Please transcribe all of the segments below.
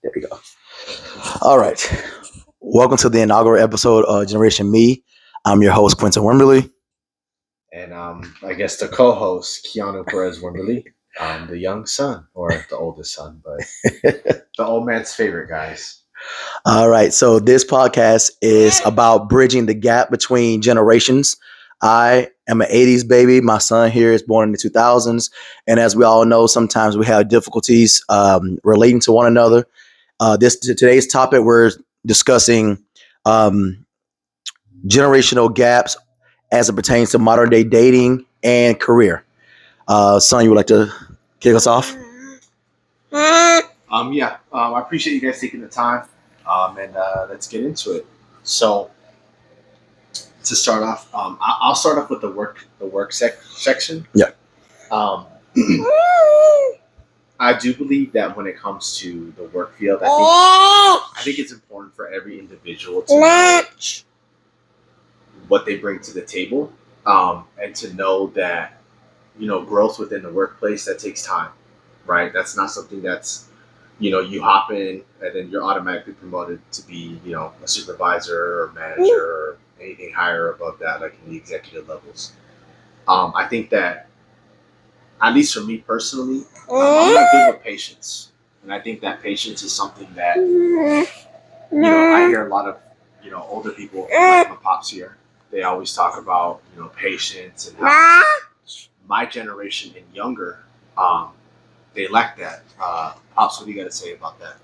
There we go. All right. Welcome to the inaugural episode of Generation Me. I'm your host, Quentin Wimberly. And I guess the co-host, Keanu Perez Wimberly, the young son, or the oldest son, but the old man's favorite, guys. All right. So, this podcast is about bridging the gap between generations. I am an 80s baby. My son here is born in the 2000s. And as we all know, sometimes we have difficulties relating to one another. Today's topic, we're discussing um, generational gaps as it pertains to modern day dating and career. Son, you would like to kick us off? I appreciate you guys taking the time, and let's get into it. So, to start off, I'll start off with the work section. Yeah. Um, I do believe that when it comes to the work field, I think it's important for every individual to know what they bring to the table, and to know that growth within the workplace that takes time, right? That's not something that's you hop in and then you're automatically promoted to be a supervisor or manager or anything higher above that, like in the executive levels. I think that, at least for me personally, I'm not good with patience, and I think that patience is something that I hear a lot of older people like my pops here. They always talk about patience and how my generation and younger, they lack that. Pops, what do you got to say about that?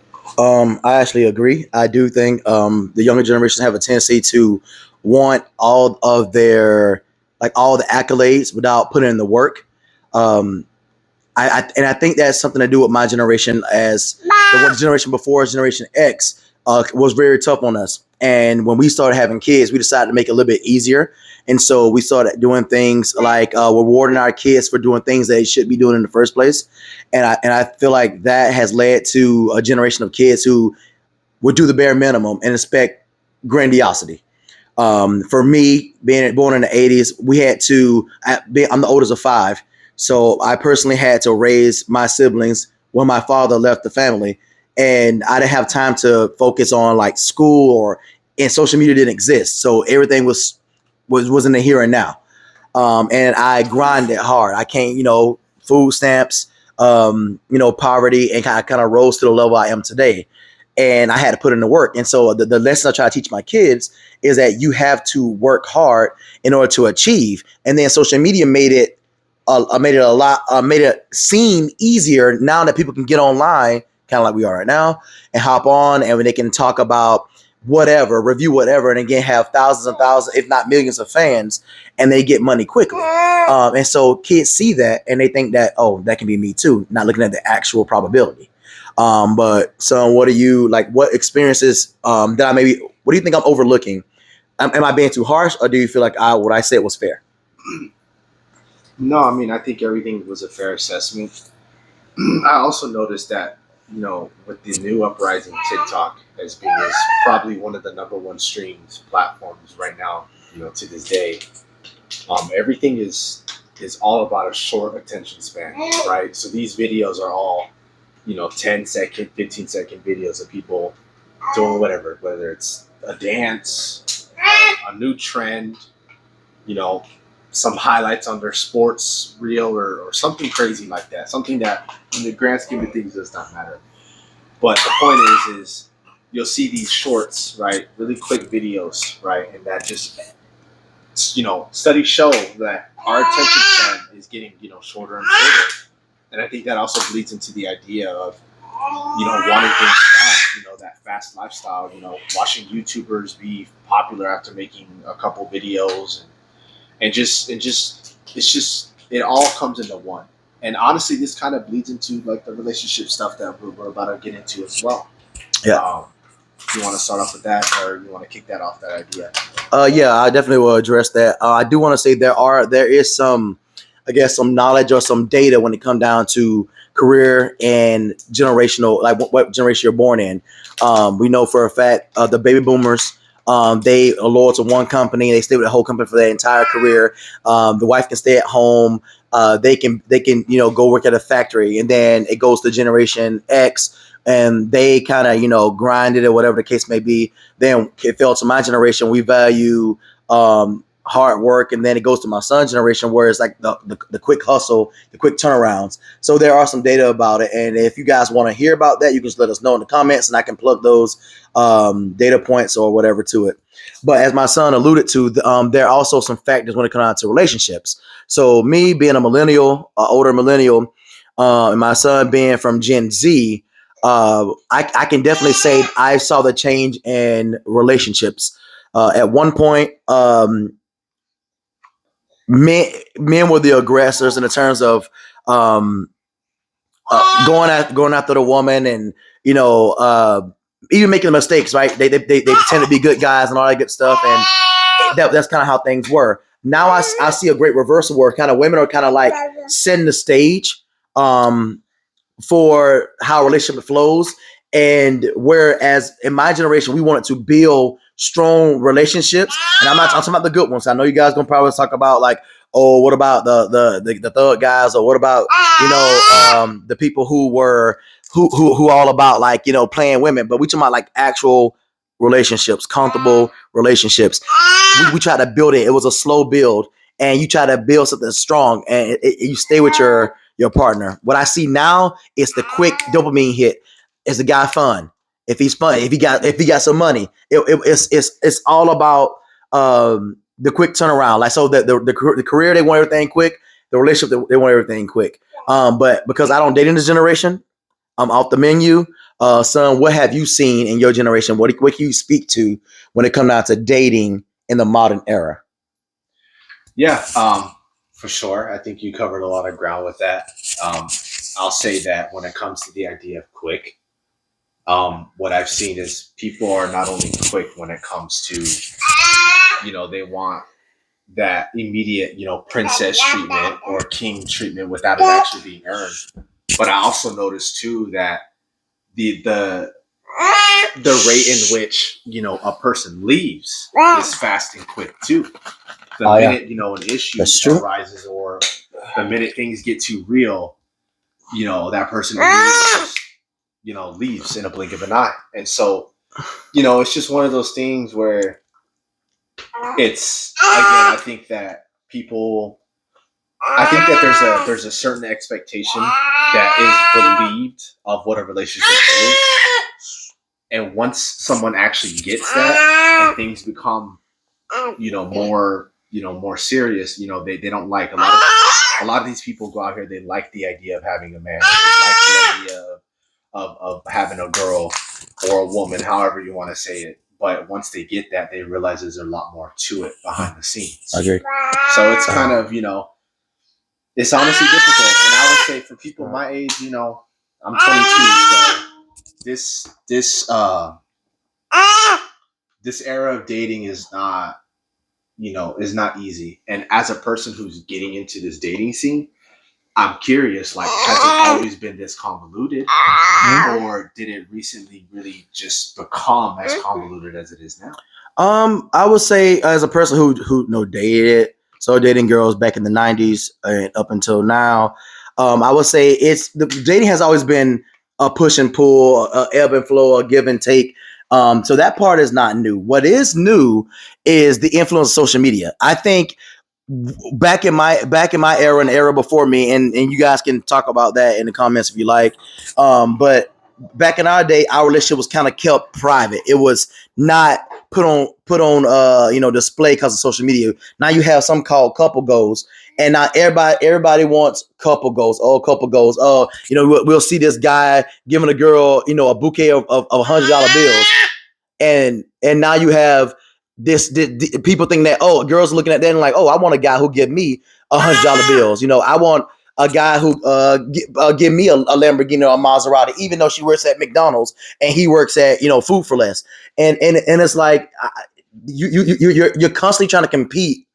I actually agree. I do think the younger generation have a tendency to want all the accolades without putting in the work. Um, I think that's something to do with my generation, as the one generation before us, Generation X, was very tough on us. And when we started having kids, we decided to make it a little bit easier. And so we started doing things like rewarding our kids for doing things they should be doing in the first place. And I feel like that has led to a generation of kids who would do the bare minimum and expect grandiosity. For me, being born in the 80s, I'm the oldest of five. So I personally had to raise my siblings when my father left the family. And I didn't have time to focus on like school, and social media didn't exist. So everything was in the here and now. And I grinded hard. I can't, food stamps, poverty, and kind of rose to the level I am today. And I had to put in the work. And so the lesson I try to teach my kids is that you have to work hard in order to achieve. And then social media made it seem easier now that people can get online, kind of like we are right now, and hop on, and when they can talk about whatever, review whatever, and again have thousands and thousands, if not millions, of fans, and they get money quickly. And so kids see that and they think that, oh, that can be me too, not looking at the actual probability. But so, what do you like? What experiences what do you think I'm overlooking? Am I being too harsh, or do you feel like what I said was fair? No, I mean, I think everything was a fair assessment. I also noticed that, with the new uprising, TikTok is probably one of the number one streamed platforms right now, to this day. Everything is all about a short attention span, right? So these videos are all, 10-second, 15-second videos of people doing whatever, whether it's a dance, a new trend, you know, some highlights on their sports reel or something crazy like that. Something that, in the grand scheme of things, does not matter. But the point is you'll see these shorts, right? Really quick videos, right? And that just, studies show that our attention span is getting, shorter and shorter. And I think that also bleeds into the idea of, wanting things fast, that fast lifestyle, watching YouTubers be popular after making a couple videos and it all comes into one. And honestly, this kind of bleeds into like the relationship stuff that we're about to get into as well. Yeah. You want to start off with that, or you want to kick that off, that idea? Yeah, I definitely will address that. I do want to say there is some, I guess, some knowledge or some data when it comes down to career and generational, like what generation you're born in. We know for a fact the baby boomers. They are loyal to one company. They stay with the whole company for their entire career. The wife can stay at home. They can go work at a factory, and then it goes to Generation X, and they kind of, grinded or whatever the case may be. Then it fell to my generation. We value hard work, and then it goes to my son's generation where it's like the quick hustle, the quick turnarounds. So there are some data about it, and if you guys want to hear about that, you can just let us know in the comments, and I can plug those data points or whatever to it. But as my son alluded to, there are also some factors when it comes down to relationships. So me being a millennial, older millennial, and my son being from Gen Z, I can definitely say I saw the change in relationships. At one point, men were the aggressors in the terms of um, going after the woman, and even making mistakes. Right? They pretend to be good guys and all that good stuff, and that's kind of how things were. Now I see a great reversal where kind of women are kind of like setting the stage for how a relationship flows. And whereas in my generation, we wanted to build strong relationships, and I'm talking about the good ones. I know you guys gonna probably talk about like, oh, what about the thug guys, or what about the people who were who all about like playing women, but we talking about like actual relationships, comfortable relationships. We try to build it. It was a slow build, and you try to build something strong, and you stay with your partner. What I see now is the quick dopamine hit. Is the guy fun? If he's fun, if he got some money, it's all about the quick turnaround. Like, so the career, they want everything quick. The relationship, they want everything quick. But because I don't date in this generation, I'm off the menu. Son, what have you seen in your generation? What can you speak to when it comes down to dating in the modern era? Yeah, for sure. I think you covered a lot of ground with that. I'll say that when it comes to the idea of quick, what I've seen is people are not only quick when it comes to, they want that immediate, princess treatment or king treatment without it actually being earned. But I also noticed too that the rate in which a person leaves is fast and quick too. The minute an issue arises, or the minute things get too real, that person just leaves in a blink of an eye. And so it's just one of those things where it's, again, I think that there's a certain expectation that is believed of what a relationship is, and once someone actually gets that and things become more serious, they don't like a lot of these people go out here, they like the idea of having a man, they like the idea of having a girl or a woman, however you want to say it. But once they get that, they realize there's a lot more to it behind the scenes. I agree. So it's kind of, it's honestly difficult. And I would say for people my age, I'm 22, so this era of dating is not, is not easy. And as a person who's getting into this dating scene, I'm curious, like, has it always been this convoluted, or did it recently really just become as convoluted as it is now? I would say, as a person who dated, so dating girls back in the 90s and up until now, I would say the dating has always been a push and pull, a ebb and flow, a give and take. So that part is not new. What is new is the influence of social media. I think back in my era and the era before me, and you guys can talk about that in the comments if you like. But back in our day, our relationship was kind of kept private. It was not put on display because of social media. Now you have some called couple goals, and now everybody wants couple goals. Oh, couple goals. Oh, we'll see this guy giving a girl a bouquet of $100 bills, and now you have this people think that, oh, girls are looking at that and like, oh, I want a guy who give me $100 bills. I want a guy who give me a Lamborghini or a Maserati, even though she works at McDonald's and he works at Food for Less. And it's like you're constantly trying to compete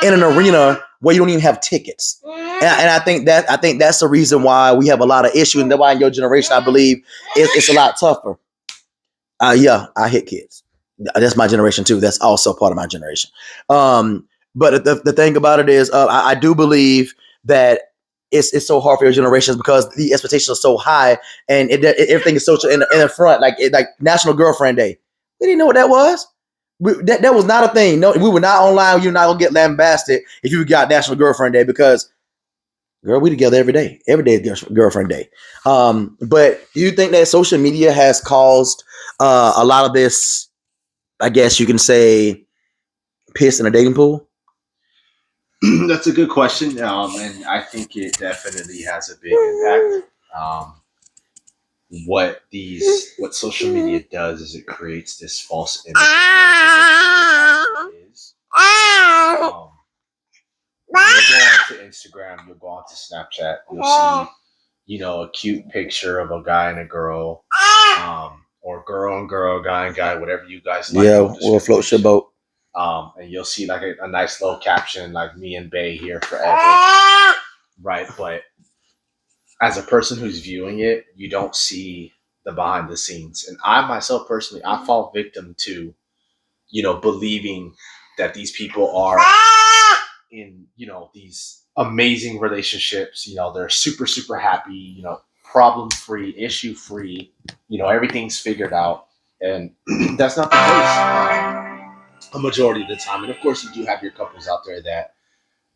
in an arena where you don't even have tickets. And I think that's the reason why we have a lot of issues, and that's why in your generation, I believe it's a lot tougher. Yeah, I hit kids. That's my generation too. That's also part of my generation. But the thing about it is, I do believe that it's so hard for your generations because the expectations are so high, and everything is social in the front, like National Girlfriend Day. We didn't know what that was. That was not a thing. No, we were not online. You're not gonna get lambasted if you got National Girlfriend Day because, girl, we together every day. Every day is girlfriend day. But do you think that social media has caused a lot of this? I guess you can say piss in a dating pool. That's a good question, and I think it definitely has a big impact. What social media does is it creates this false image of what a relationship is. You'll go onto Instagram, you'll go onto Snapchat, you'll see, a cute picture of a guy and a girl, or girl and girl, guy and guy, whatever you guys like. Yeah, we'll float your boat. And you'll see like a nice little caption like "Me and Bay here forever," right? But as a person who's viewing it, you don't see the behind the scenes. And I myself personally, I fall victim to, believing that these people are in, these amazing relationships. They're super, super happy, problem free, issue free, everything's figured out. And that's not the case a majority of the time. And of course, you do have your couples out there that,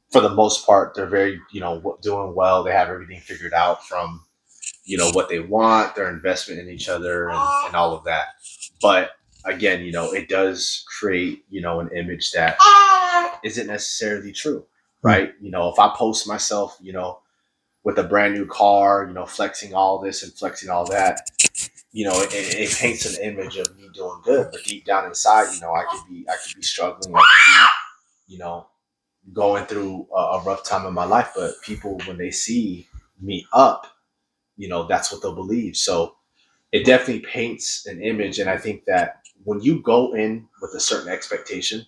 for the most part, they're very, doing well. They have everything figured out from, what they want, their investment in each other, and all of that. But again, it does create, an image that isn't necessarily true, right? If I post myself, with a brand new car, flexing all this and flexing all that, it paints an image of me doing good. But deep down inside, I could be struggling. I could be, going through a rough time in my life. But people, when they see me up, that's what they'll believe. So it definitely paints an image. And I think that when you go in with a certain expectation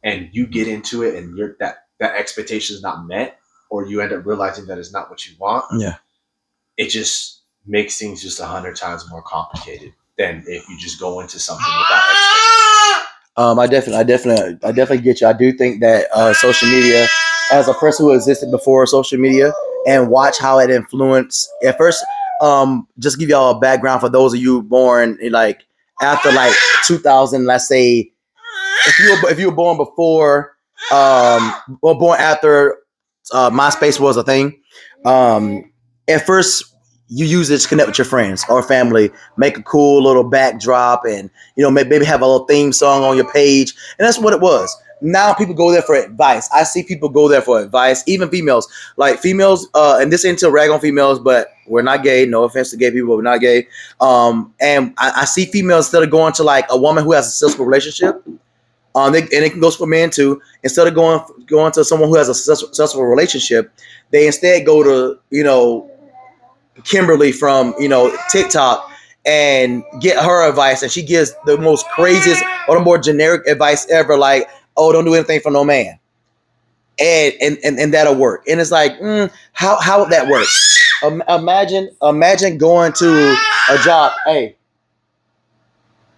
and you get into it and that expectation is not met, or you end up realizing that it's not what you want, yeah, it just makes things just 100 times more complicated than if you just go into something without expectation. I definitely get you. I do think that social media, as a person who existed before social media, and watch how it influenced. At first, just give y'all a background for those of you born like after like 2000. Let's say if you were born before, or born after MySpace was a thing. At first, you use it to connect with your friends or family, make a cool little backdrop, and maybe have a little theme song on your page, and that's what it was. Now people go there for advice. I see people go there for advice, even females. Like females, and this ain't to rag on females, but we're not gay. No offense to gay people, we're not gay. And I see females, instead of going to like a woman who has a successful relationship, and it can go for men too. Instead of going to someone who has a successful relationship, they instead go to Kimberly from TikTok and get her advice, and she gives the most craziest or the more generic advice ever, like, oh, don't do anything for no man, and that'll work. And it's like, how would that work? Imagine going to a job. Hey,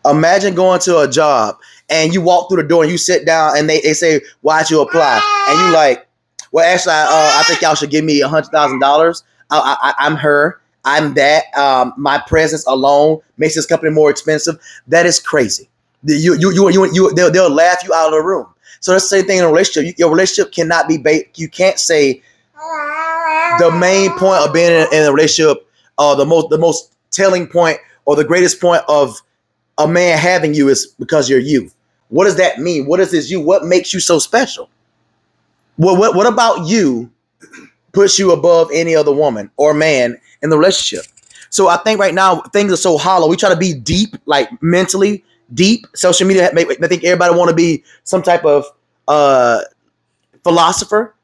imagine going to a job and you walk through the door and you sit down and they say, why'd you apply? And you like, well, actually, I think y'all should give me $100,000. I'm her. I'm that. My presence alone makes this company more expensive. That is crazy. They'll laugh you out of the room. So that's the same thing in a relationship. Your relationship cannot be you can't say the main point of being in a relationship, the most telling point or the greatest point of a man having you is because you're you. What does that mean? What is this you? What makes you so special? What about you puts you above any other woman or man in the relationship? So I think right now things are so hollow. We try to be deep, like mentally deep. Social media, I think everybody want to be some type of philosopher,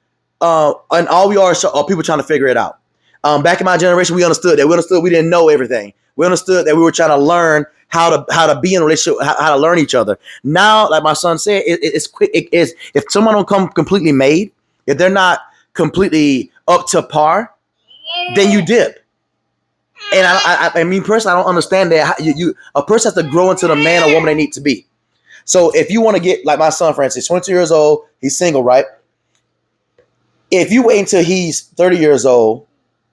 and all we are people trying to figure it out. Back in my generation, we understood that. We understood we didn't know everything. We understood that we were trying to learn how to be in a relationship, how to learn each other. Now, like my son said, it's quick. It is, if someone don't come completely made, if they're not completely up to par, then you dip. And I mean, personally, I don't understand that a person has to grow into the man or woman they need to be. So if you want to get, like my son, for instance, 22 years old, he's single, right? If you wait until he's 30 years old,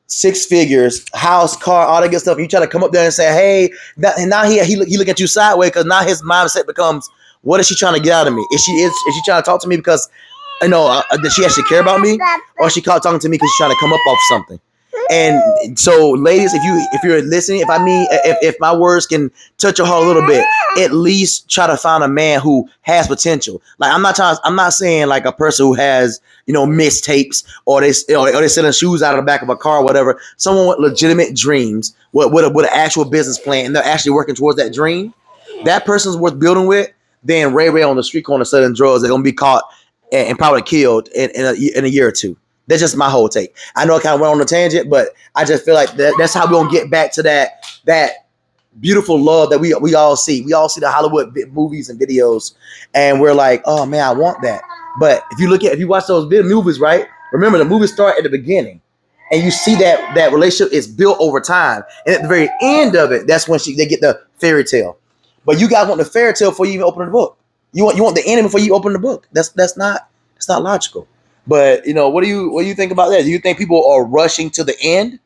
six figures, house, car, all that good stuff, and you try to come up there and say, hey, and now he look at you sideways because now his mindset becomes, what is she trying to get out of me? Is she trying to talk to me because does she actually care about me, or is she talking to me because she's trying to come up off something? And so, ladies, if you're listening, if my words can touch your heart a little bit, at least try to find a man who has potential. Like I'm not saying like a person who has mistapes, or they selling shoes out of the back of a car or whatever. Someone with legitimate dreams, with an actual business plan, and they're actually working towards that dream. That person's worth building with. Then Ray on the street corner selling drugs, they're gonna be caught and probably killed in a year or two. That's just my whole take. I know I kind of went on a tangent, but I just feel like that's how we're gonna get back to that beautiful love that we all see. We all see the Hollywood movies and videos, and we're like, oh man, I want that. But if you watch those movies, right? Remember, the movies start at the beginning, and you see that relationship is built over time, and at the very end of it, that's when they get the fairy tale. But you guys want the fairy tale before you even open the book. You want the ending before you open the book. That's not logical. But what do you think about that? Do you think people are rushing to the end,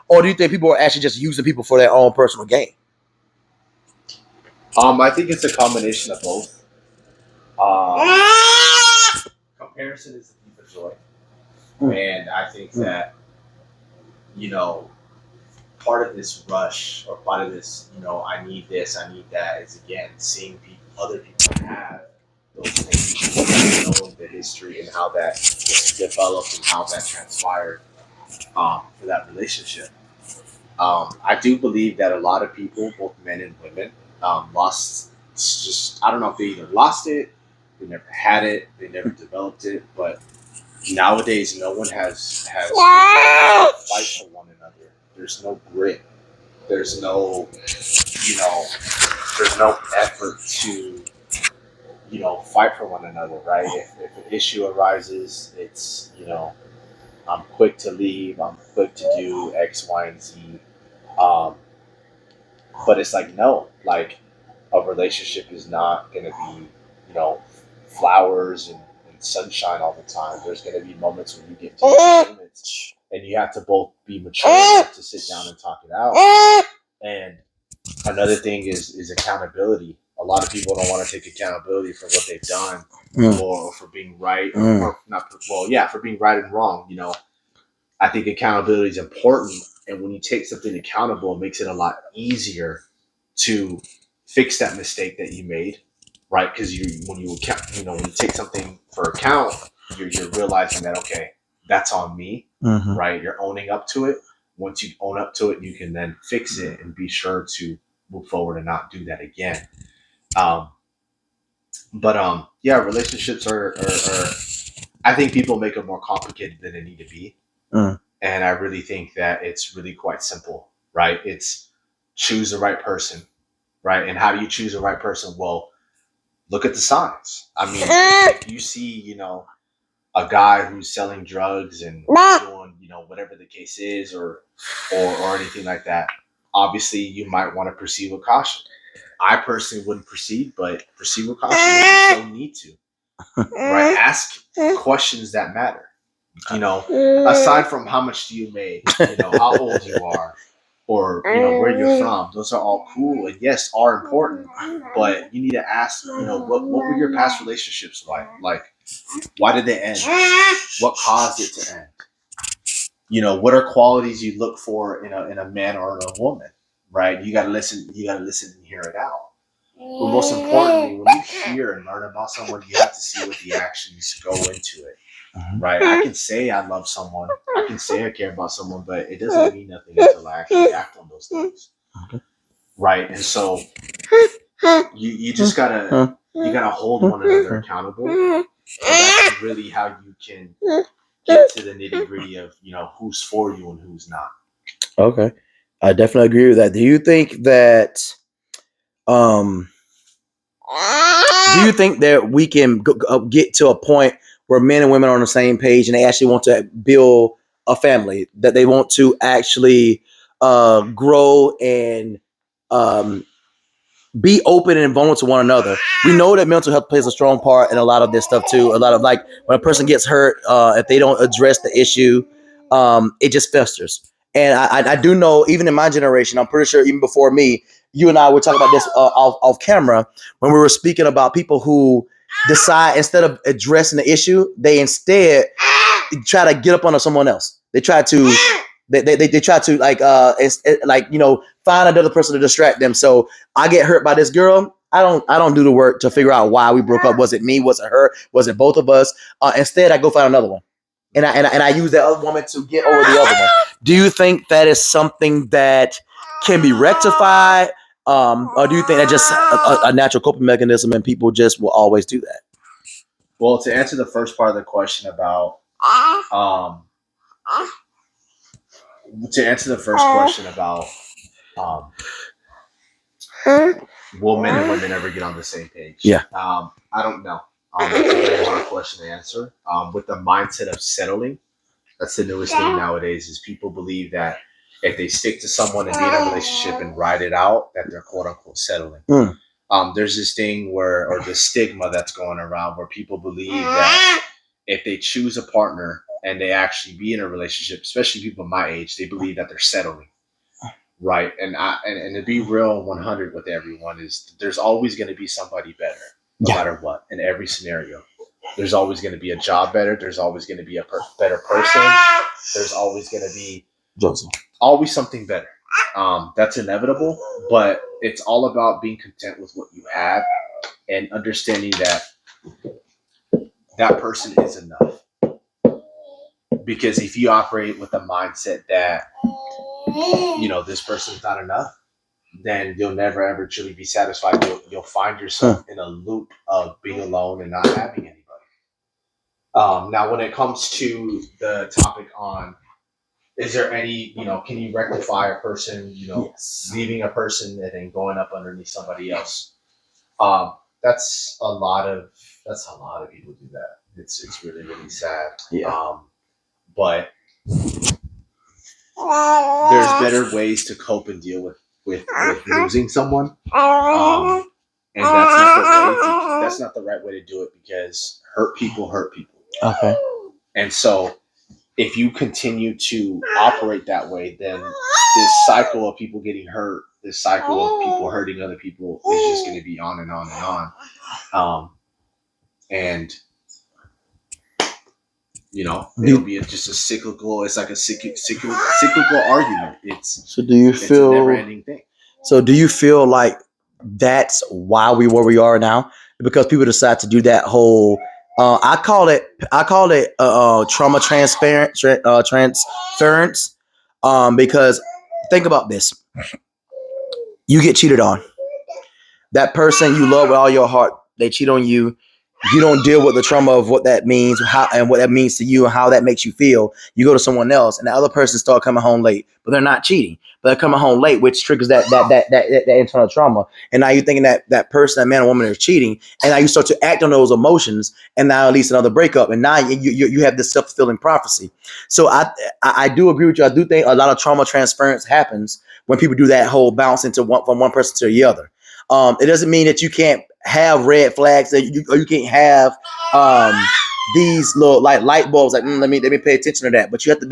or do you think people are actually just using people for their own personal gain? I think it's a combination of both. Um, Comparison is the thief of joy, and I think that you know part of this rush, or part of this, I need this, I need that, is again seeing other people have those things, knowing the history and how that developed and how that transpired for that relationship. I do believe that a lot of people, both men and women, lost. Just I don't know if they either lost it, they never had it, they never developed it. But nowadays, no one has fight for one another. There's no grit. There's no there's no effort to fight for one another. Right? If an issue arises, it's I'm quick to leave. I'm quick to do X, Y, and Z. Um, but it's like no, like a relationship is not going to be, flowers and sunshine all the time. There's going to be moments when you get disagreements, and you have to both be mature enough to sit down and talk it out. And another thing is accountability. A lot of people don't want to take accountability for what they've done, or for being right, or not. Well, yeah, for being right and wrong. I think accountability is important, and when you take something accountable, it makes it a lot easier to fix that mistake that you made, right? Because when you take something for account, you're realizing that okay, that's on me, right? You're owning up to it. Once you own up to it, you can then fix it and be sure to move forward and not do that again. Um, but yeah, relationships are I think people make them more complicated than they need to be. And I really think that it's really quite simple, right? It's choose the right person, right? And how do you choose the right person? Well, look at the signs. I mean, if you see, a guy who's selling drugs and doing, whatever the case is, or anything like that, obviously you might want to proceed with caution. I personally wouldn't proceed, but proceed with caution if you so need to, right? Ask questions that matter. Aside from how much do you make, how old you are, or where you're from, those are all cool and yes, are important. But you need to ask, what were your past relationships like? Like, why did they end? What caused it to end? What are qualities you look for in a man or in a woman? Right? You gotta listen. You gotta listen and hear it out. But most importantly, when you hear and learn about someone, you have to see what the actions go into it. Right? I can say I love someone. I can say I care about someone, but it doesn't mean nothing until I actually act on those things. Right? And so you just gotta hold one another accountable. And that's really how you can get to the nitty gritty of who's for you and who's not. Okay, I definitely agree with that. Do you think that we can get to a point where men and women are on the same page and they actually want to build a family, that they want to actually grow and be open and vulnerable to one another. We know that mental health plays a strong part in a lot of this stuff too. A lot of like when a person gets hurt, if they don't address the issue, it just festers. And I do know, even in my generation, I'm pretty sure even before me, you and I were talking about this off camera when we were speaking about people who decide instead of addressing the issue, they instead try to get up on someone else. They try to they try to like find another person to distract them. So I get hurt by this girl. I don't do the work to figure out why we broke up. Was it me? Was it her? Was it both of us? Instead, I go find another one, and I use that other woman to get over the other one. Do you think that is something that can be rectified, or do you think that's just a natural coping mechanism and people just will always do that? Well, to answer the first part of the question about um, um, will men and women ever get on the same page? Yeah. I don't know. It's a very hard question to answer. With the mindset of settling, that's the newest thing nowadays. Is people believe that if they stick to someone and be in a relationship and ride it out, that they're quote unquote settling. There's this thing or the stigma that's going around where people believe that if they choose a partner and they actually be in a relationship, especially people my age, they believe that they're settling. Right. And to be real 100 with everyone is there's always going to be somebody better, no matter what, in every scenario. There's always going to be a job better. There's always going to be a better person. There's always going to be always something better. That's inevitable, but it's all about being content with what you have and understanding that that person is enough. Because if you operate with the mindset that, this person's not enough, then you'll never ever truly be satisfied. You'll find yourself in a loop of being alone and not having anybody. Now, when it comes to the topic on, is there any, can you rectify a person, Yes. leaving a person and then going up underneath somebody else? That's a lot of people do that. It's really, really sad. Yeah. But there's better ways to cope and deal with losing someone. And that's not the right way to do it because hurt people. Okay. And so if you continue to operate that way, then this cycle of people getting hurt, this cycle of people hurting other people is just going to be on and on and on. And it'll be just a cyclical. It's like a cyclical argument. So do you feel a never-ending thing? So do you feel like that's why we where we are now? Because people decide to do that whole. I call it trauma transference. Because think about this: you get cheated on. That person you love with all your heart, they cheat on you. You don't deal with the trauma of what that means, and what that means to you, and how that makes you feel. You go to someone else, and the other person start coming home late, but they're not cheating, but they're coming home late, which triggers that internal trauma. And now you're thinking that person, that man or woman, is cheating, and now you start to act on those emotions, and now it leads to another breakup, and now you have this self-fulfilling prophecy. So I do agree with you. I do think a lot of trauma transference happens when people do that whole bounce from one person to the other. It doesn't mean that you can't have red flags, that you can't have these little like light bulbs. Like let me pay attention to that. But you have to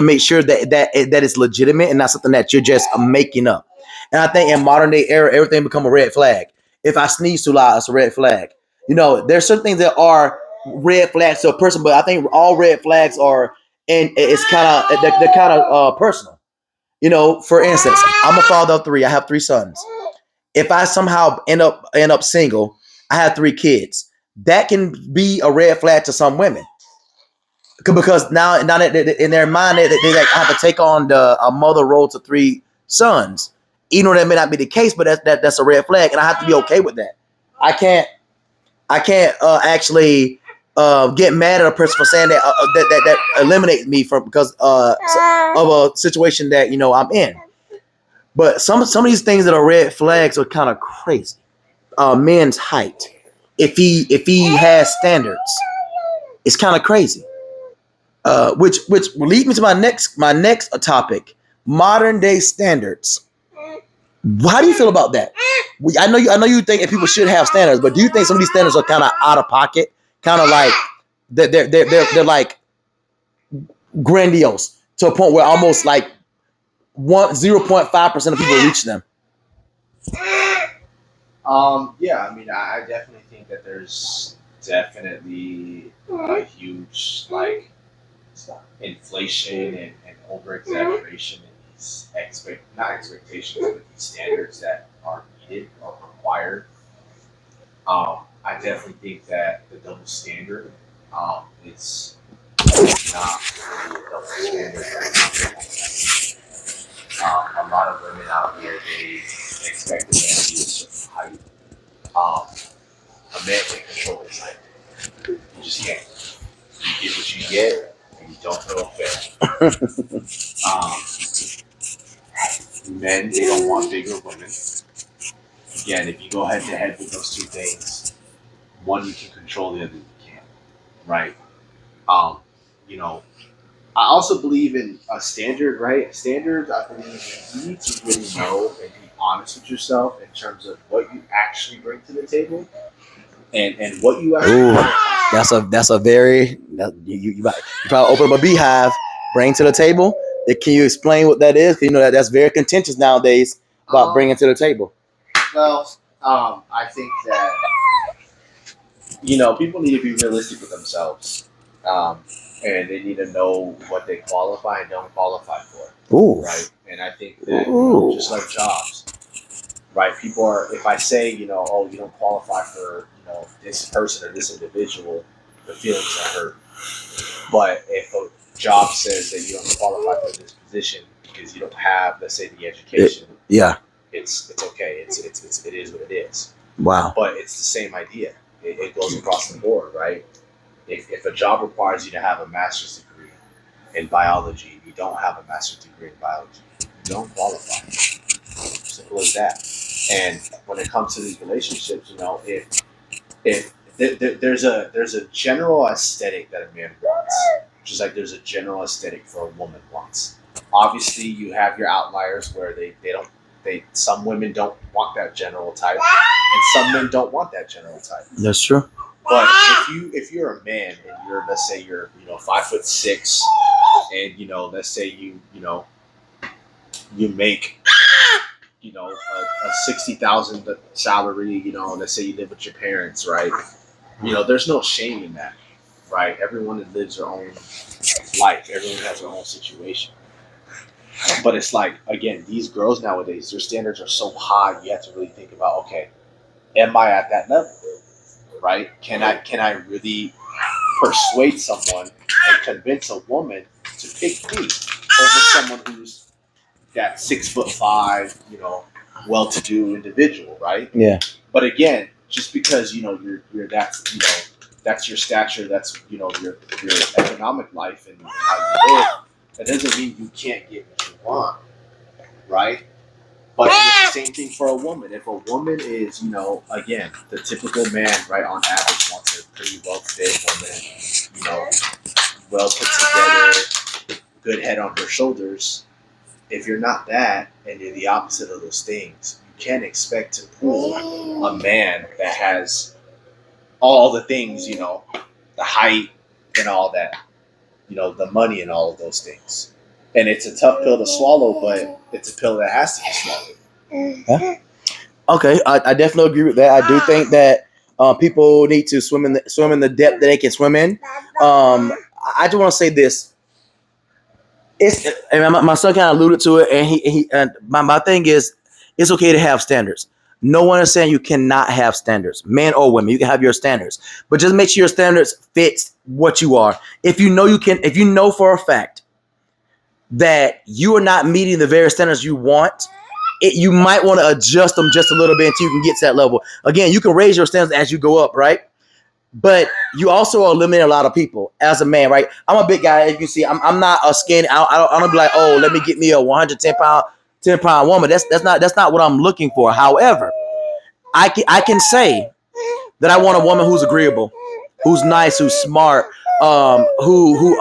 make sure that it's legitimate and not something that you're just making up. And I think in modern day era, everything become a red flag. If I sneeze too loud, it's a red flag. There's certain things that are red flags to a person, but I think all red flags are, and it's they're kind of personal. For instance, I'm a father of 3. I have 3 sons. If I somehow end up single, I have 3 kids. That can be a red flag to some women, because now that in their mind they like have to take on a mother role to 3 sons, even though that may not be the case. But that's a red flag, and I have to be okay with that. I can't actually get mad at a person for saying that eliminate me from because of a situation that I'm in. But some of these things that are red flags are kind of crazy. Men's height, if he has standards, it's kind of crazy. Which will lead me to my next topic: modern day standards. How do you feel about that? I know you think that people should have standards, but do you think some of these standards are kind of out of pocket, kind of like they're like grandiose to a point where almost like 0.5% of people reach them? Yeah, I mean, I definitely think that there's definitely a huge like inflation and over exaggeration in these not expectations, but these standards that are needed or required. I definitely think that the double standard, it's not really a double standard. A lot of women out here, they expect a man to be a certain height. A man can control his height. You just can't. You get what you get, and you don't know fair. Um, Men, they don't want bigger women. Again, if you go head to head with those two things, one you can control, the other you can't. Right? Um, you know, I also believe in a standard, right? Standards, I believe you need to really know and be honest with yourself in terms of what you actually bring to the table and what you actually Ooh, bring. that's a very you probably open up a beehive, bring to the table. Can you explain what that is? 'Cause you know that's very contentious nowadays about Um, bringing to the table. well, I think that people need to be realistic with themselves, and they need to know what they qualify and don't qualify for, Ooh, right? And I think that ooh, just like jobs, right? People are. If I say, oh, you don't qualify for, this person or this individual, the feelings are hurt. But if a job says that you don't qualify for this position because you don't have, let's say, the education, yeah, it's okay. It is what it is. wow, But it's the same idea. It goes across the board, right? If a job requires you to have a master's degree in biology, and you don't have a master's degree in biology, you don't qualify. Simple as that. And when it comes to these relationships, if there's a general aesthetic that a man wants, just like there's a general aesthetic for a woman wants. Obviously, you have your outliers where they don't some women don't want that general type, and some men don't want that general type. that's true. But if you're a man and you're, let's say you're 5'6", and let's say you make a 60,000 salary, let's say you live with your parents, right? There's no shame in that, right? Everyone lives their own life. Everyone has their own situation. But it's like, again, these girls nowadays, their standards are so high. You have to really think about, okay, am I at that level, right? Can I really persuade someone and convince a woman to pick me over someone who's that 6'5", well-to-do individual, right? Yeah, But again, just because you're that's your stature, that's your economic life and how you live, that doesn't mean you can't get what you want, right? But it's the same thing for a woman. If a woman is, again, the typical man, right, on average wants a pretty well fit woman, well put together, good head on her shoulders. If you're not that and you're the opposite of those things, you can't expect to pull a man that has all the things, the height and all that, the money and all of those things. And it's a tough pill to swallow, but it's a pill that has to be swallowed. yeah. Okay, I definitely agree with that. I do think that people need to swim in the depth that they can swim in. I just want to say this. And my son kind of alluded to it, and my thing is, it's okay to have standards. No one is saying you cannot have standards, men or women. You can have your standards, but just make sure your standards fits what you are. If you know for a fact that you are not meeting the very standards you want, you might want to adjust them just a little bit until you can get to that level. Again, you can raise your standards as you go up, right? But you also eliminate a lot of people as a man, right? I'm a big guy, as you can see. I'm not a skinny. I don't be like, oh, let me get me a 110 pound woman. That's not what I'm looking for. However, I can say that I want a woman who's agreeable, who's nice, who's smart, who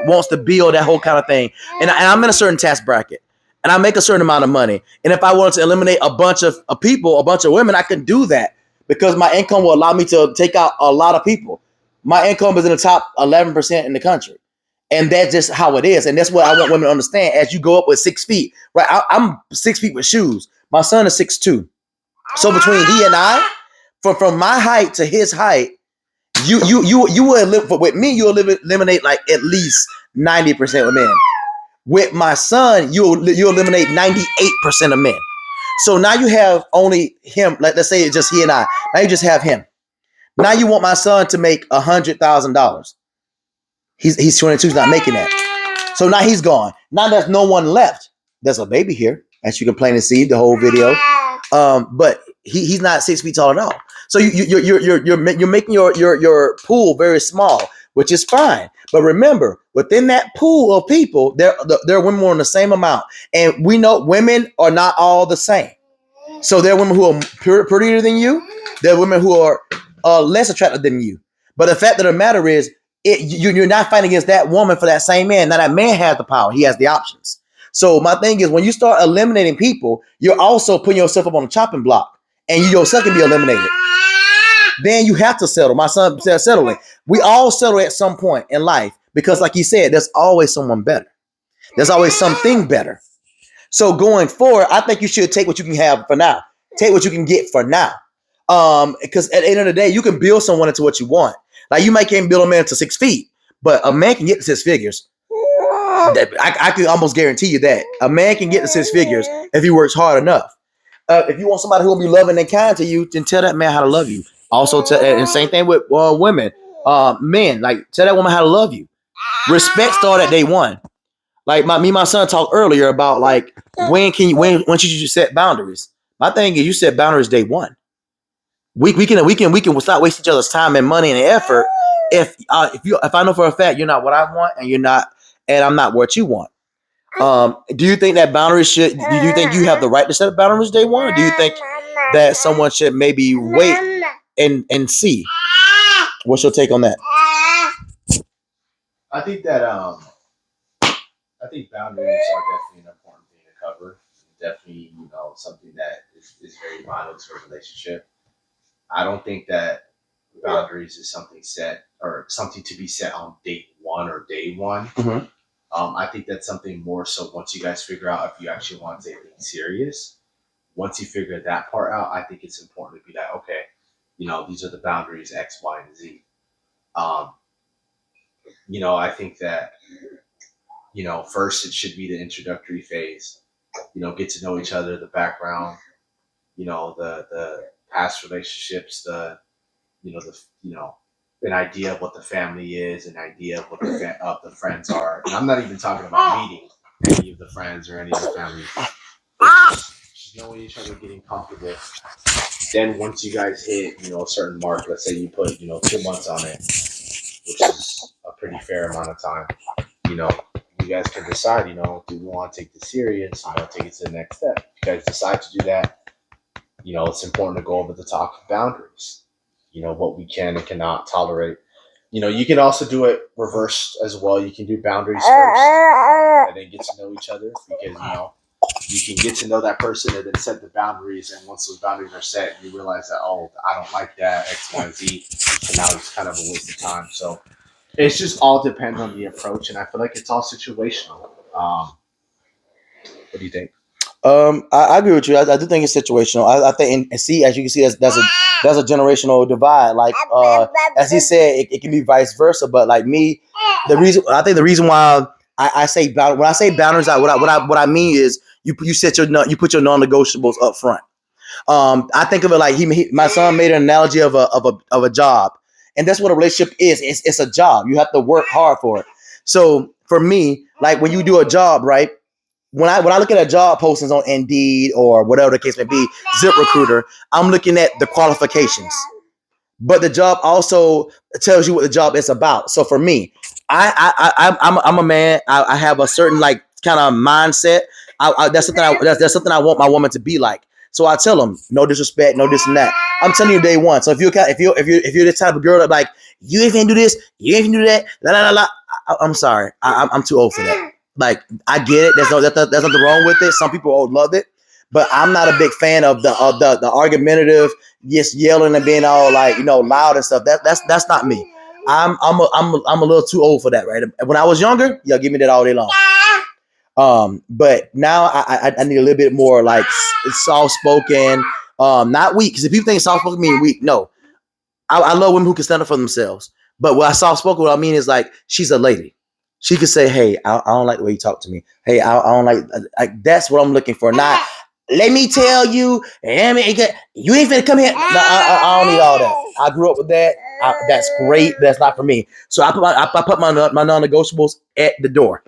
wants to build that whole kind of thing. And I'm in a certain task bracket, and I make a certain amount of money. And if I wanted to eliminate a bunch of people, a bunch of women, I can do that because my income will allow me to take out a lot of people. My income is in the top 11% in the country. And that's just how it is. And that's what I want women to understand. As you go up with 6 feet, right? I'm 6 feet with shoes. My son is 6'2". So between he and I, from my height to his height, you will with me, you'll eliminate like at least 90% of men. With my son, you'll eliminate 98% of men. So now you have only him. Let's say it's just he and I. Now you just have him. Now you want my son to make $100,000. He's 22. He's not making that. So now he's gone. Now there's no one left. There's a baby here, as you can plainly see the whole video. But he's not 6 feet tall at all. So you're making your pool very small, which is fine. But remember, within that pool of people, there are women on the same amount, and we know women are not all the same. So there are women who are prettier than you. There are women who are less attractive than you. But the fact of the matter is, you're not fighting against that woman for that same man. Now that man has the power. He has the options. So my thing is, when you start eliminating people, you're also putting yourself up on the chopping block, and you yourself can be eliminated. Then you have to settle. My son said settling. We all settle at some point in life because, like he said, there's always someone better. There's always something better. So going forward, I think you should take what you can have for now. Take what you can get for now. Because at the end of the day, you can build someone into what you want. Like you might can't build a man to 6 feet, but a man can get to 6 figures. I can almost guarantee you that a man can get to 6 figures if he works hard enough. If you want somebody who will be loving and kind to you, then tell that man how to love you. Also, and same thing with women, men. Like tell that woman how to love you. Respect start at day one. Like my son talked earlier about like when should you set boundaries? My thing is you set boundaries day one. We can stop wasting each other's time and money and effort if I know for a fact you're not what I want and I'm not what you want. Do you think that boundaries do you think you have the right to set boundaries day one, or do you think that someone should maybe wait and see? What's your take on that? I think that boundaries are definitely an important thing to cover. Definitely, something that is very vital to a relationship. I don't think that boundaries is something set or something to be set on date one or day one. Mm-hmm. I think that's something more so once you guys figure out if you actually want to take anything serious. Once you figure that part out, I think it's important to be like, okay, these are the boundaries X, Y, and Z. I think that, first it should be the introductory phase. Get to know each other, the background, the past relationships, an idea of what the family is, an idea of what the friends are. And I'm not even talking about meeting any of the friends or any of the family. Just knowing each other, getting comfortable. Then once you guys hit, a certain mark, let's say you put, 2 months on it, which is a pretty fair amount of time, you guys can decide, do we want to take this serious, take it to the next step. If you guys decide to do that, it's important to go over the top of boundaries, what we can and cannot tolerate. You can also do it reversed as well. You can do boundaries first and then get to know each other because, you can get to know that person and then set the boundaries. And once those boundaries are set, you realize that, oh, I don't like that, X, Y, Z. And now it's kind of a waste of time. So it's just all depends on the approach. And I feel like it's all situational. What do you think? I agree with you. I do think it's situational. I think, and see, as you can see, that's a generational divide. Like, as he said, it can be vice versa. But like me, the reason why I say when I say boundaries, what I mean is you put your non-negotiables up front. I think of it like my son made an analogy of a job, and that's what a relationship is. It's a job. You have to work hard for it. So for me, like when you do a job, right? When I look at a job postings on Indeed or whatever the case may be, ZipRecruiter, I'm looking at the qualifications. But the job also tells you what the job is about. So for me, I'm a man. I have a certain like kind of mindset. That's something I want my woman to be like. So I tell them, no disrespect, no this and that. I'm telling you day one. So if you're the type of girl that like you ain't finna do this, you ain't finna do that, la la la la. I'm sorry, I'm too old for that. Like I get it. There's nothing wrong with it. Some people love it, but I'm not a big fan of the argumentative, just yelling and being all like loud and stuff. That's not me. I'm a little too old for that, right? When I was younger, yeah, give me that all day long. But now I need a little bit more like soft spoken, not weak. Because if people think soft spoken mean weak, no. I love women who can stand up for themselves. But what I soft spoken, what I mean is like she's a lady. She could say, "Hey, I don't like the way you talk to me. Hey, I don't like." That's what I'm looking for. Not let me tell you, you ain't finna come here. No, I don't need all that. I grew up with that. That's great. That's not for me. So I put my non-negotiables at the door.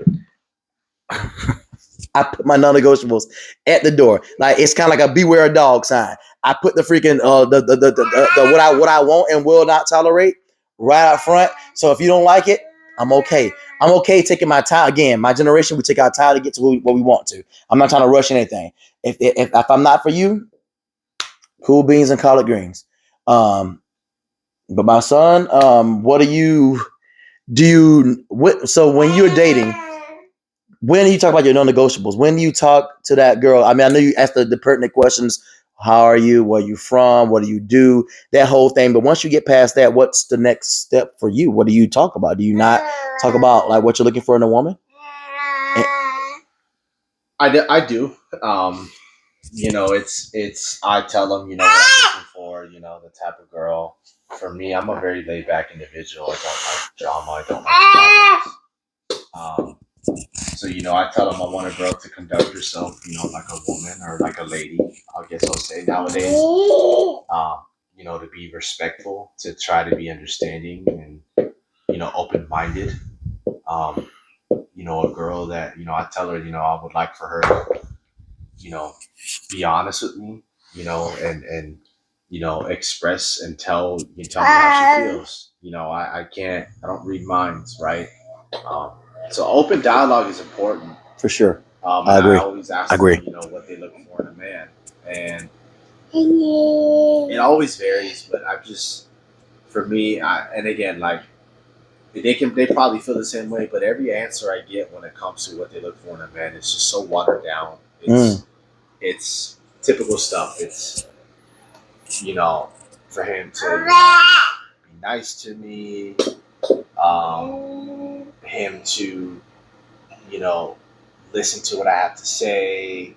I put my non-negotiables at the door. Like it's kind of like a beware a dog sign. I put the freaking the what I want and will not tolerate right out front. So if you don't like it, I'm okay. I'm okay taking my time. Again, my generation, we take our time to get to what we want to. I'm not trying to rush anything. If I'm not for you, cool beans and collard greens. But my son, what do you what? So when you're dating, when you talk about your non-negotiables, when you talk to that girl, I mean, I know you asked the pertinent questions. How are you? Where are you from? What do you do? That whole thing. But once you get past that, what's the next step for you? What do you talk about? Do you not talk about like what you're looking for in a woman? And- I do. I tell them, what I'm looking for, the type of girl. For me, I'm a very laid back individual. I don't like drama. I don't like problems. So, I tell them I want a girl to conduct herself, like a woman or like a lady, I guess I'll say nowadays. To be respectful, to try to be understanding and, open minded. Um, a girl that, I tell her, I would like for her to, you know, be honest with me, and express and tell me how she feels. I don't read minds, right? Um, so open dialogue is important. for sure. I And I agree. always ask I agree. them, what they look for in a man, and it always varies. But for me, and again, like they probably feel the same way. But every answer I get when it comes to what they look for in a man is just so watered down. It's typical stuff. It's you know, for him to be nice to me, him to listen to what I have to say.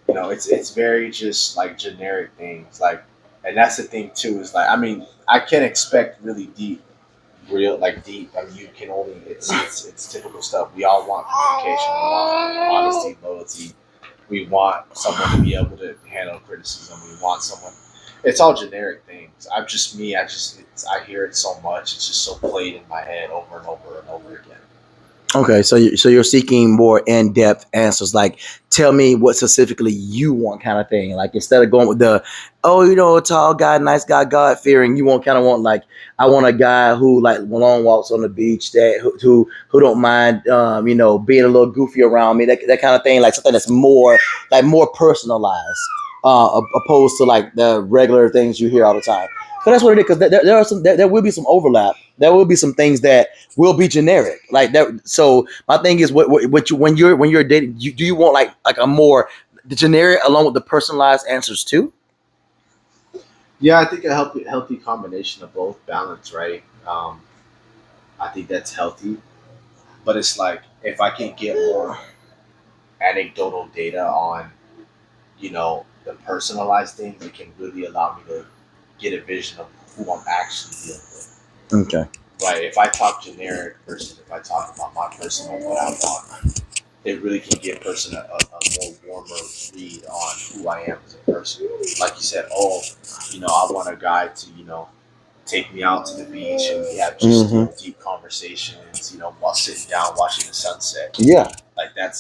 It's very just like generic things. Like, and that's the thing too. Is like, I mean, I can't expect really deep, real like deep. I mean, you can only it's typical stuff. We all want communication. We want honesty, loyalty. We want someone to be able to handle criticism. We want someone. It's all generic things. I'm just me. I hear it so much. It's just so played in my head over and over and over again. Okay, so you're seeking more in-depth answers, like tell me what specifically you want, kind of thing. Like instead of going with the, oh, a tall guy, nice guy, God fearing, you want like I want a guy who like long walks on the beach, that who don't mind, being a little goofy around me, that kind of thing, like something that's more personalized, opposed to like the regular things you hear all the time. But that's what it is, because there are there will be some overlap. There will be some things that will be generic like that. So my thing is, what you when you're dating, do you want like a more the generic along with the personalized answers too? Yeah, I think a healthy combination of both balance, right? I think that's healthy, but it's like if I can get more anecdotal data on the personalized things, it can really allow me to get a vision of who I'm actually dealing with. Okay. Right? If I talk generic versus if I talk about my personal what I want, it really can give a person a more warmer read on who I am as a person. Like you said, I want a guy to take me out to the beach and we have just deep conversations, while sitting down watching the sunset. Yeah. Like that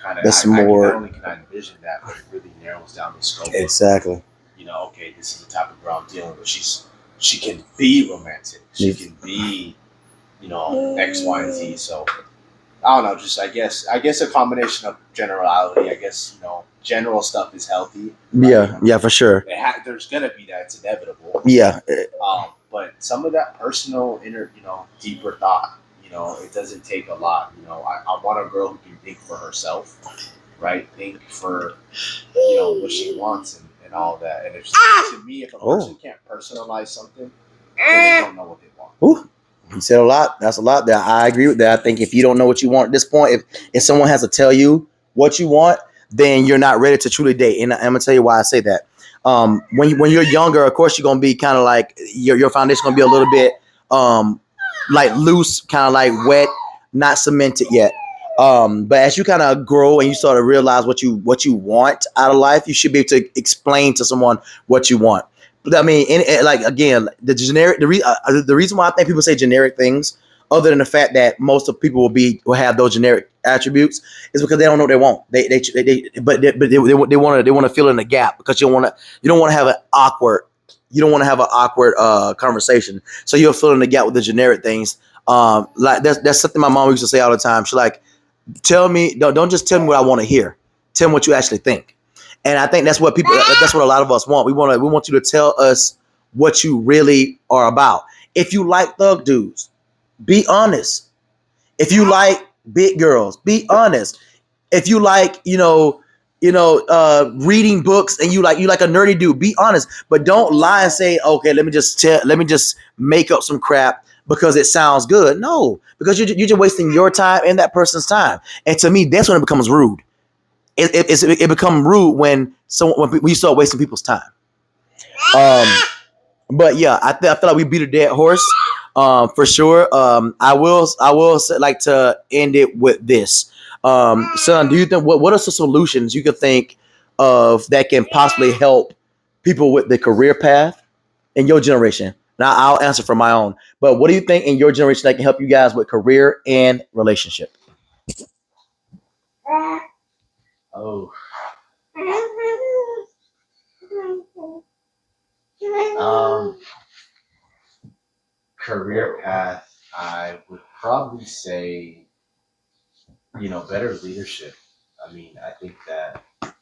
kind of. That's Not more only can I envision that, but it really narrows down the scope. exactly. Okay, this is the type of girl I'm dealing with. She can be romantic. She can be, X, Y, and Z. So I don't know. Just I guess a combination of generality. I guess general stuff is healthy. Right? Yeah, for sure. There's gonna be that. It's inevitable. Yeah. But some of that personal inner, deeper thought, It doesn't take a lot. I want a girl who can think for herself, right? Think for what she wants and all that. And if to me, if a person Oh, can't personalize something, then they don't know what they want. ooh, he said a lot. That's a lot there. I agree with that. I think if you don't know what you want at this point, if someone has to tell you what you want, then you're not ready to truly date. And I'm gonna tell you why I say that. When you're younger, of course, you're gonna be kind of like your foundation gonna be a little bit um, like loose, kind of like wet, not cemented yet. But as you kind of grow and you sort of realize what you want out of life, you should be able to explain to someone what you want. But I mean, like again, the reason why I think people say generic things, other than the fact that most of people will have those generic attributes, is because they don't know what they want. They want to fill in the gap because you don't want to have an awkward conversation. So you'll fill in the gap with the generic things. Like that's something my mom used to say all the time. She's like, tell me, don't just tell me what I want to hear. Tell me what you actually think. And I think that's what a lot of us want. We want you to tell us what you really are about. If you like thug dudes, be honest. If you like big girls, be honest. If you like, reading books and you like a nerdy dude, be honest. But don't lie and say, okay, let me just make up some crap because it sounds good. No, because you're just wasting your time and that person's time. And to me, that's when it becomes rude. It becomes rude when we start wasting people's time. Um, but yeah, I feel like we beat a dead horse, for sure. I will like to end it with this. Son, do you think what are some solutions you could think of that can possibly help people with the career path in your generation? Now I'll answer for my own. But what do you think in your generation that can help you guys with career and relationship? Oh, um, career path, I would probably say, better leadership. I mean, I think that, I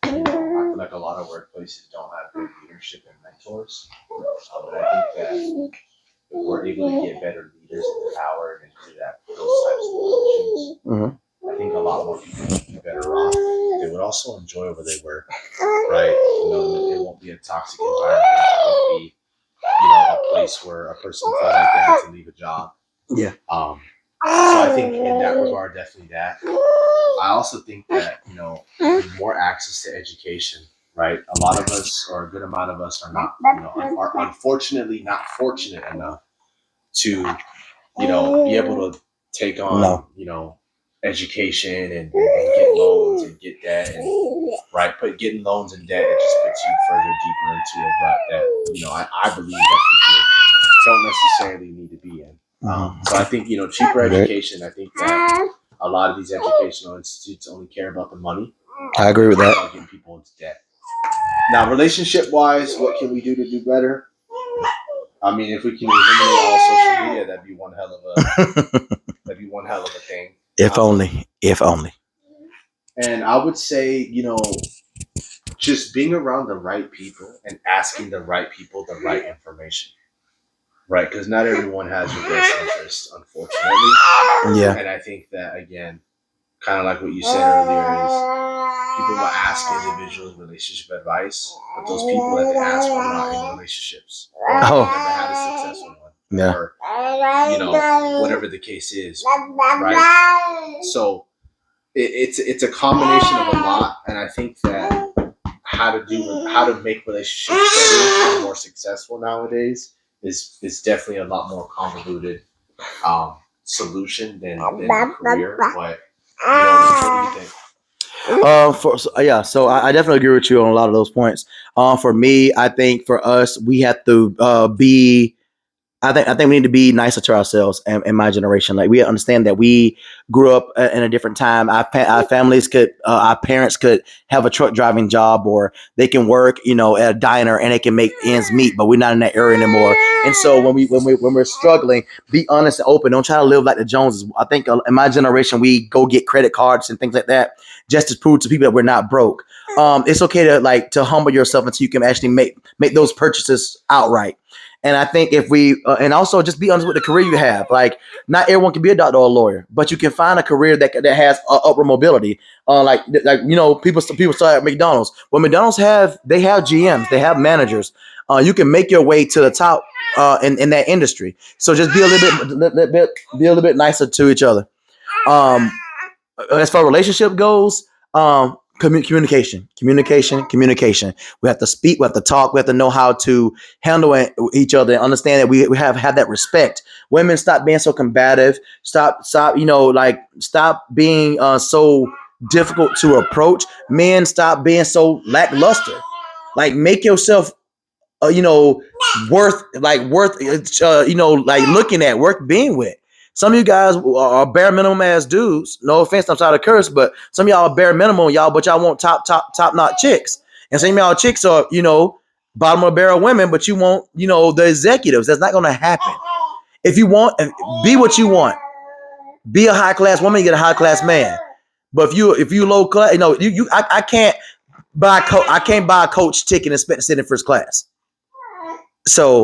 feel like a lot of workplaces don't have good leadership and mentors. But I think that if we're able to get better leaders empowered and do that, those types of positions, Mm-hmm. I think a lot more people would be better off. They would also enjoy where they work, right? It won't be a toxic environment. It won't be, a place where a person feels like they have to leave a job. Yeah. So I think in that regard, definitely that. I also think that, more access to education, right? A lot of us, or a good amount of us, are not, are unfortunately not fortunate enough to, be able to take on, No. education and get loans and get debt and right, but getting loans and debt, it just puts you further deeper into a rut that I believe that people don't necessarily need to be in. So I think cheaper Right. education. I think that a lot of these educational institutes only care about the money. I agree with that. About getting people into debt. Now, relationship wise, what can we do to do better? I mean, if we can eliminate all social media, that'd be one hell of a thing. If only. If only. And I would say, just being around the right people and asking the right people the right information, right? Because not everyone has your best interest, unfortunately. Yeah. And I think that, again, kind of like what you said earlier, is people will ask individuals relationship advice, but those people that they ask are not in relationships. Or have Oh. never had a successful one. Yeah. Or, whatever the case is, right? So it's a combination of a lot, and I think that how to make relationships better and more successful nowadays is definitely a lot more convoluted solution than career. But what do you think? Yeah, so I definitely agree with you on a lot of those points. For me, I think for us, we have to be. I think we need to be nicer to ourselves in my generation. Like we understand that we grew up in a different time. Our families our parents could have a truck driving job, or they can work, at a diner and they can make ends meet. But we're not in that area anymore. And so when we're struggling, be honest and open. Don't try to live like the Joneses. I think in my generation we go get credit cards and things like that just to prove to people that we're not broke. it's okay to to humble yourself until you can actually make those purchases outright. And I think if we and also just be honest with the career you have. Like not everyone can be a doctor or a lawyer, but you can find a career that has upward mobility. People start at McDonald's. Well, McDonald's they have GMs, they have managers. You can make your way to the top in that industry. So just be a little bit nicer to each other. Um, as far as relationship goes, communication. We have to speak, we have to talk, we have to know how to handle each other and understand that we have that respect. Women, stop being so combative. Stop being so difficult to approach. Men, stop being so lackluster. Like make yourself worth looking at, worth being with. Some of you guys are bare minimum ass dudes. No offense, I'm sorry to curse, but some of y'all are bare minimum, y'all, but y'all want top notch chicks. And some of y'all chicks are, bottom of the barrel women, but you want, the executives. That's not gonna happen. If you want, be what you want. Be a high class woman, you get a high class man. But if you low class, I can't buy a coach ticket and expect to sit in first class. So